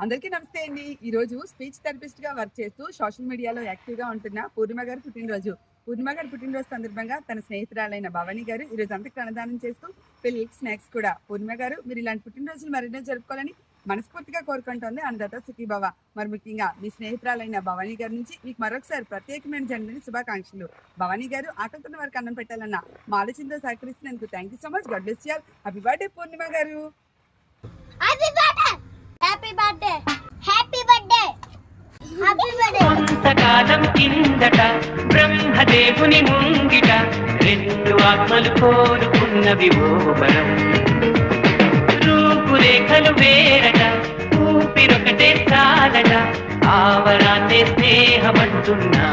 అందరికీ నమస్తే అండి. ఈ రోజు స్పీచ్ థెరపిస్ట్ గా వర్క్ చేస్తూ సోషల్ మీడియాలో యాక్టివ్ గా ఉంటున్న పూర్ణిమ గారు పుట్టినరోజు. పూర్ణిమ గారు పుట్టినరోజు సందర్భంగా తన స్నేహితురాలైన భవానీ గారు ఈ రోజు అంతకు అన్నదానం చేస్తూ పిల్లలకి స్నాక్స్ కూడా. పూర్ణిమ గారు మీరు ఇలాంటి పుట్టినరోజులు మరెన్నో జరుపుకోవాలని మనస్ఫూర్తిగా కోరుకుంటోంది అందరితో సుఖీభవ. మరి ముఖ్యంగా మీ స్నేహితురాలైన భవానీ గారి నుంచి మీకు మరొకసారి ప్రత్యేకమైన జన్మదిన శుభాకాంక్షలు. భవానీ గారు ఆకలితున్న వారికి అన్నం పెట్టాలన్న మా ఆలోచనతో సహకరిస్తున్నందుకు thank you so much. God bless you all. Happy birthday Purnima garu. Happy birthday happy birthday happy birthday happy birthday. కొంతకాలం కిందట బ్రహ్మదేవుని ముంగిట రెండు ఆత్మలు కోరుకున్నవి ఓ వరం. రూపురేఖలు వేరట ఊపిరొకటే చాలట, ఆవరాన్నే స్నేహమంటున్నా